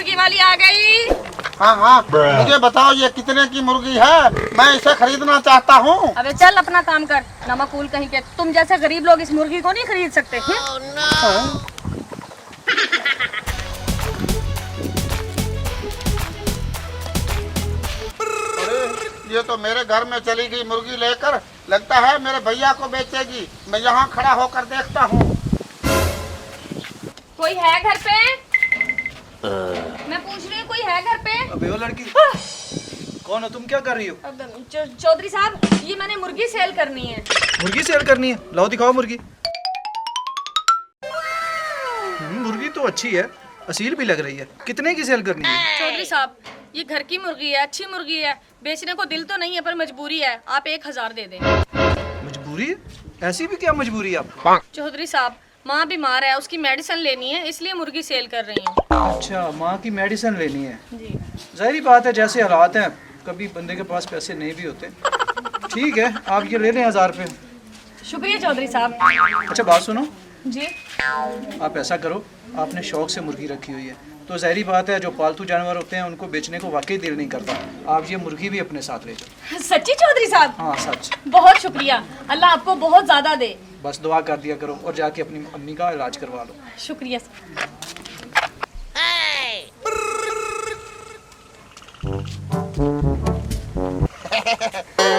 मुर्गी वाली आ गई। हाँ हाँ, मुझे बताओ ये कितने की मुर्गी है, मैं इसे खरीदना चाहता हूँ। अबे चल अपना काम कर, नमकूल कहीं के। तुम जैसे गरीब लोग इस मुर्गी को नहीं खरीद सकते। अरे ये तो मेरे घर में चली गई मुर्गी लेकर, लगता है मेरे भैया को बेचेगी। मैं यहाँ खड़ा होकर देखता हूँ। कोई है घर पे? मैं पूछ रही हूँ कोई है घर पे? अबे वो लड़की कौन हो तुम, क्या कर रही हो? चौधरी साहब, ये मैंने मुर्गी सेल करनी है। मुर्गी सेल करनी है? लाओ दिखाओ मुर्गी। मुर्गी तो अच्छी है, असील भी लग रही है। कितने की सेल करनी है? चौधरी साहब, ये घर की मुर्गी है, अच्छी मुर्गी है, बेचने को दिल तो नहीं है पर मजबूरी है। आप 1000 दे दें। मजबूरी है? ऐसी भी क्या मजबूरी है आपको? चौधरी साहब, माँ बीमार है, उसकी मेडिसिन लेनी है, इसलिए मुर्गी सेल कर रही हूँ। अच्छा, माँ की मेडिसिन लेनी है। जी। जाहिर बात है, जैसे हालात हैं कभी बंदे के पास पैसे नहीं भी होते। ठीक है, आप ये ले लें 1000 रुपये। शुक्रिया चौधरी साहब। अच्छा बात सुनो, जी। आप ऐसा करो, आपने शौक से मुर्गी रखी हुई है तो जाहिर बात है जो पालतू जानवर होते हैं उनको बेचने को वाकई दिल नहीं करता। आप ये मुर्गी भी अपने साथ ले जाओ। सच्ची चौधरी साहब? हाँ सच। बहुत शुक्रिया, अल्लाह आपको बहुत ज्यादा दे। बस दुआ कर दिया करो और जाके अपनी अम्मी का इलाज करवा लो। शुक्रिया।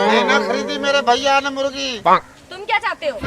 ये ना खरीदी मेरे भैया ने मुर्गी। तुम क्या चाहते हो?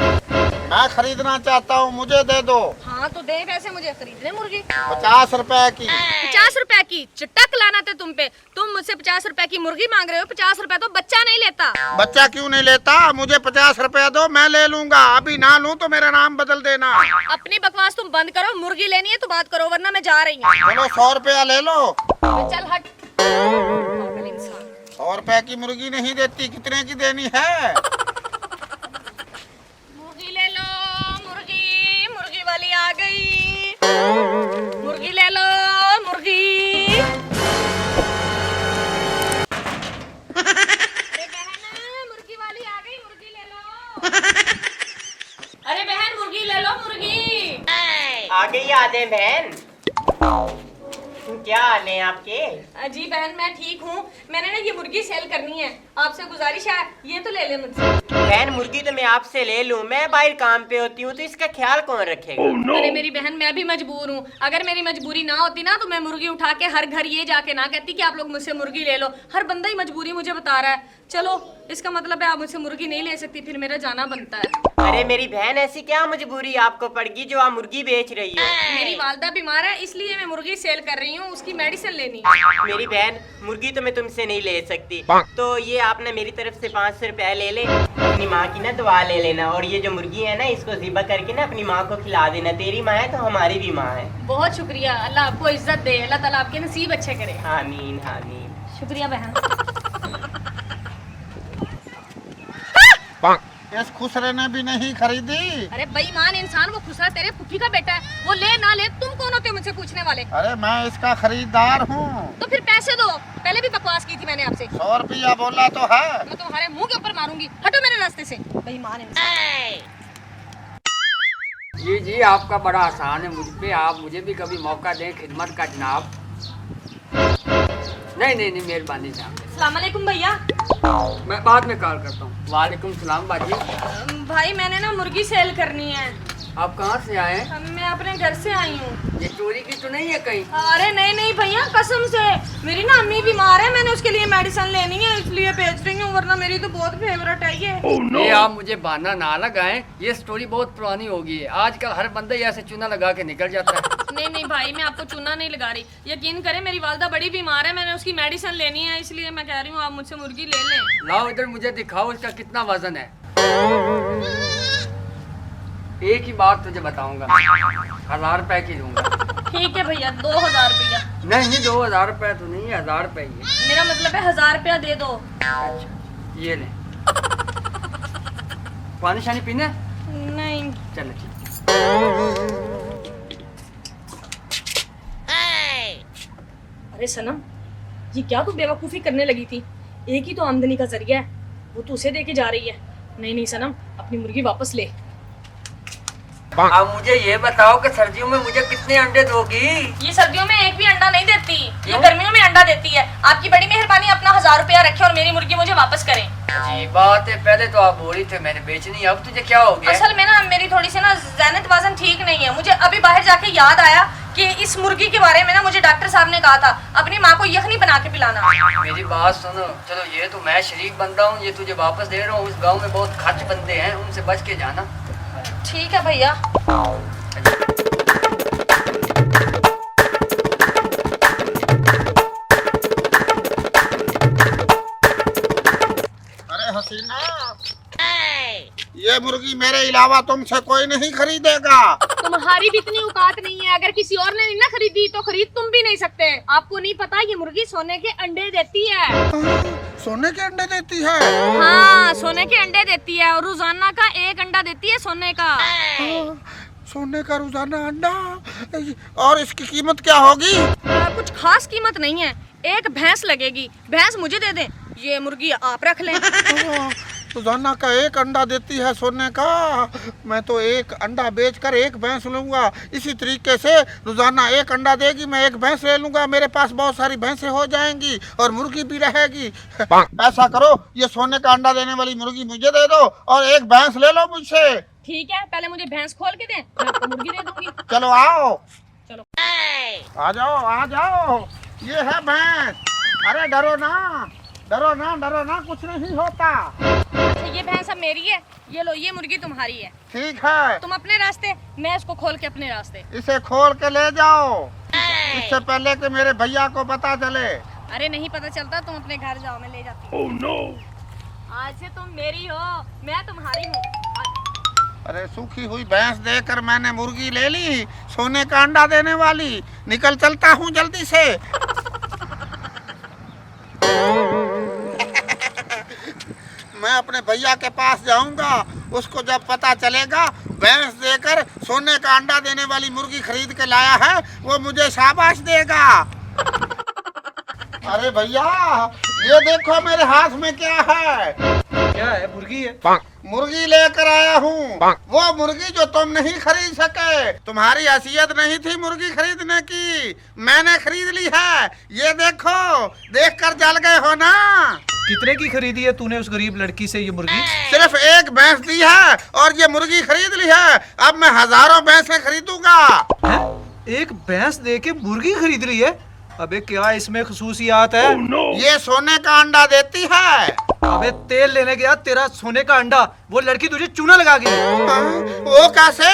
मैं खरीदना चाहता हूँ, मुझे दे दो। हाँ तो दे पैसे मुझे, खरीदने मुर्गी। 50 रुपए की। 50 रुपए की? चिट्टक लाना थे तुम पे। तुम मुझसे 50 रुपए की मुर्गी मांग रहे हो। 50 रुपए तो बच्चा नहीं लेता। बच्चा क्यों नहीं लेता? मुझे 50 रुपए दो, मैं ले लूंगा। अभी ना लूं तो मेरा नाम बदल देना। अपनी बकवास तुम बंद करो, मुर्गी लेनी है तो बात करो, वरना मैं जा रही हूँ। चलो 100 रुपया ले लो। चल हट। पागल इंसान। 100 रुपए की मुर्गी नहीं देती, कितने की देनी है? मुर्गी ले लो, मुर्गी, मुर्गी वाली आ गई। मुर्गी ले लो, मुर्गी। अरे बहन, मुर्गी वाली आ गई, मुर्गी ले लो। अरे बहन, मुर्गी ले लो, मुर्गी। आ गई आदे बहन, क्या हाल है आपके? जी बहन, मैं ठीक हूँ। मैंने ना ये मुर्गी सेल करनी है, आपसे गुजारिश है ये तो ले ले मुझसे। बहन मुर्गी तो मैं आपसे ले लूं, मैं बाहर काम पे होती हूँ तो इसका ख्याल कौन रखेगा? अरे मेरी बहन, मैं भी मजबूर हूँ। अगर मेरी मजबूरी ना होती ना तो मैं मुर्गी उठा के हर घर ये जाके ना कहती कि आप लोग मुझसे मुर्गी ले लो। हर बंदा ही मजबूरी मुझे बता रहा है। चलो, इसका मतलब है आप मुझसे मुर्गी नहीं ले सकती, फिर मेरा जाना बनता है। अरे मेरी बहन, ऐसी क्या मजबूरी आपको पड़गी जो आप मुर्गी बेच रही हो? मेरी वालदा बीमार है, इसलिए मैं मुर्गी सेल कर रही हूँ, उसकी मेडिसिन लेनी। मेरी बहन, मुर्गी तो मैं तुमसे नहीं ले सकती, तो ये आपने मेरी तरफ से 500 रुपया ले ले, अपनी माँ की ना दुआ ले लेना। और ये जो मुर्गी है ना, इसको ज़िबा करके ना अपनी माँ को खिला देना। तेरी माँ है तो हमारी भी माँ है। बहुत शुक्रिया, अल्लाह आपको इज्जत दे, अल्लाह ताला आपके नसीब अच्छे करे। आमीन आमीन। शुक्रिया बहन। इस खुसरे ने भी नहीं खरीदी। अरे बेईमान इंसान, वो खुसरा तेरे पुफी का बेटा है, वो ले ना ले तुम कौन होते हो मुझसे पूछने वाले? अरे मैं इसका खरीदार हूँ। तो फिर पैसे दो, पहले भी बकवास की थी मैंने आपसे। 100 रुपया बोला तो है। मैं तुम्हारे मुंह के ऊपर मारूंगी, हटो मेरे रास्ते से, बेईमान इंसान। जी जी, आपका बड़ा आसान है मुझ पे, आप मुझे भी कभी मौका दें खिदमत का जनाब। नहीं नहीं नहीं, मेहरबानी जनाब। अस्सलाम वालेकुम भैया। मैं बाद में कॉल करता हूँ। वालेकुम सलाम बाजी। भाई मैंने ना मुर्गी सेल करनी है। आप कहाँ से आए हैं? मैं अपने घर से आई हूँ। ये चोरी की तो नहीं है कहीं? अरे नहीं नहीं भैया, कसम से मेरी ना अम्मी बीमार है, मैंने उसके लिए मेडिसिन लेनी है इसलिए बेच रही हूँ, वरना मेरी तो बहुत फेवरेट है ये। ये आप मुझे बहाना ना लगाएं, ये स्टोरी बहुत पुरानी हो गई है। आजकल हर बंदा ही ऐसे चूना लगा के निकल जाता है। नहीं नहीं भाई, मैं आपको चूना नहीं लगा रही, यकीन करें मेरी वालदा बड़ी बीमार है, मैंने उसकी मेडिसिन लेनी है, इसलिए मैं कह रही हूँ आप मुझसे मुर्गी ले लें। लाओ इधर मुझे दिखाओ इसका कितना वजन है। एक ही बात तुझे बताऊंगा, 1000 रुपए की लूंगा। ठीक है भैया, 2000 रुपया। नहीं नहीं, 2000 रुपए तो नहीं, 1000 रुपए ही है। मेरा मतलब है 1000 रुपया दे दो। अच्छा ये ले। पानी शानी पीना है? नहीं। चलो ठीक। अरे सनम, ये क्या तू बेवकूफ़ी करने लगी थी? एक ही तो आमदनी का जरिया है, वो तू उसे दे के जा रही है। नहीं नहीं सनम, अपनी मुर्गी वापस ले। अब मुझे ये बताओ कि सर्दियों में मुझे कितने अंडे दोगी? ये सर्दियों में एक भी अंडा नहीं देती, ये क्यों? गर्मियों में अंडा देती है। आपकी बड़ी मेहरबानी, अपना 1000 रुपया रखे और मेरी मुर्गी मुझे वापस करें। जी बात है, पहले तो आप बोल रही थे मैंने बेचनी, अब तुझे क्या हो गया? असल में ना मेरी थोड़ी सी ना ज़हनत वजन ठीक नहीं है। मुझे अभी बाहर जाके याद आया कि इस मुर्गी के बारे में ना मुझे डॉक्टर साहब ने कहा था अपनी माँ को यखनी बना के पिलाना। मेरी बात सुनो, चलो ये तो मैं शरीक बंदा हूँ, ये तुझे वापस दे रहा हूँ। उस गांव में बहुत खर्च बंदे हैं, उनसे बच के जाना। ठीक है भैया। अरे हसीना, ये मुर्गी मेरे अलावा तुमसे कोई नहीं खरीदेगा। तुम्हारी भी इतनी औकात नहीं है, अगर किसी और ने नहीं ना खरीदी तो खरीद तुम भी नहीं सकते। आपको नहीं पता ये मुर्गी सोने के अंडे देती है। सोने के अंडे देती है? हाँ, सोने के अंडे देती है और रोजाना का 1 अंडा देती है सोने का। सोने का रोजाना अंडा? और इसकी कीमत क्या होगी? कुछ खास कीमत नहीं है, एक भैंस लगेगी। भैंस मुझे दे दें, ये मुर्गी आप रख लें। रोजाना का 1 अंडा देती है सोने का। मैं तो 1 अंडा बेचकर 1 भैंस लूंगा। इसी तरीके से रोजाना 1 अंडा देगी, मैं 1 भैंस ले लूंगा। मेरे पास बहुत सारी भैंसें हो जाएंगी और मुर्गी भी रहेगी। ऐसा करो, ये सोने का अंडा देने वाली मुर्गी मुझे दे दो और 1 भैंस ले लो मुझसे। ठीक है, पहले मुझे भैंस खोल के दें, मैं आपको मुर्गी दे दूंगी। चलो आओ, चलो आ जाओ आ जाओ, ये है भैंस। अरे डरो ना, डरो ना, डरो ना, कुछ नहीं होता। अच्छा, ये भैंस अब मेरी है, ये लो, ये मुर्गी तुम्हारी है। ठीक है, तुम अपने रास्ते, मैं इसको खोल के अपने रास्ते। इसे खोल के ले जाओ, इससे पहले कि मेरे भैया को पता चले। अरे नहीं पता चलता, तुम अपने घर जाओ, मैं ले जाती हूँ। नो। आज से तुम मेरी हो, मैं तुम्हारी हूँ। अरे सूखी हुई भैंस देकर मैंने मुर्गी ले ली, सोने का अंडा देने वाली। निकल चलता हूँ जल्दी से। मैं अपने भैया के पास जाऊंगा, उसको जब पता चलेगा भैंस देकर सोने का अंडा देने वाली मुर्गी खरीद के लाया है, वो मुझे शाबाश देगा। अरे भैया, ये देखो मेरे हाथ में क्या है। क्या है? मुर्गी है? मुर्गी लेकर आया हूँ, वो मुर्गी जो तुम नहीं खरीद सके। तुम्हारी हैसियत नहीं थी मुर्गी खरीदने की, मैंने खरीद ली है। ये देखो, देखकर जल गए हो ना। कितने की खरीदी है तूने उस गरीब लड़की से ये मुर्गी? सिर्फ 1 भैंस दी है और ये मुर्गी खरीद ली है। अब मैं हजारों भैंसें खरीदूंगा। है? 1 भैंस दे के मुर्गी खरीद ली है? अबे क्या इसमें खसूसियात है? ये सोने का अंडा देती है। अबे तेल लेने गया, तेरा सोने का अंडा, वो लड़की तुझे चूना लगा गई। वो कैसे?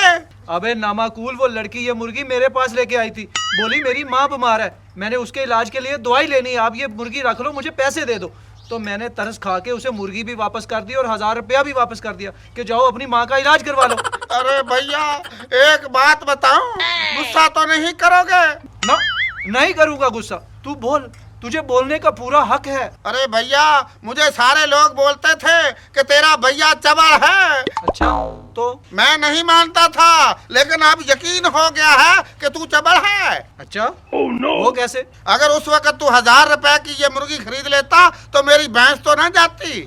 अबे नामाकूल, वो लड़की ये मुर्गी मेरे पास लेके आई थी, बोली मेरी माँ बीमार है, मैंने उसके इलाज के लिए दवाई लेनी है, आप ये मुर्गी रख लो, मुझे पैसे दे दो। तो मैंने तरस खा के उसे मुर्गी भी वापस कर दी और 1000 रुपया भी वापस कर दिया कि जाओ अपनी माँ का इलाज करवा लो। अरे भैया, एक बात बताऊं, गुस्सा तो नहीं करोगे? ना, नहीं करूंगा गुस्सा, तू बोल, तुझे बोलने का पूरा हक है। अरे भैया, मुझे सारे लोग बोलते थे कि तेरा भैया चबड़ है। अच्छा, तो मैं नहीं मानता था, लेकिन अब यकीन हो गया है कि तू चबड़ है। अच्छा वो कैसे? अगर उस वक्त तू 1000 रुपए की ये मुर्गी खरीद लेता तो मेरी भैंस तो न जाती।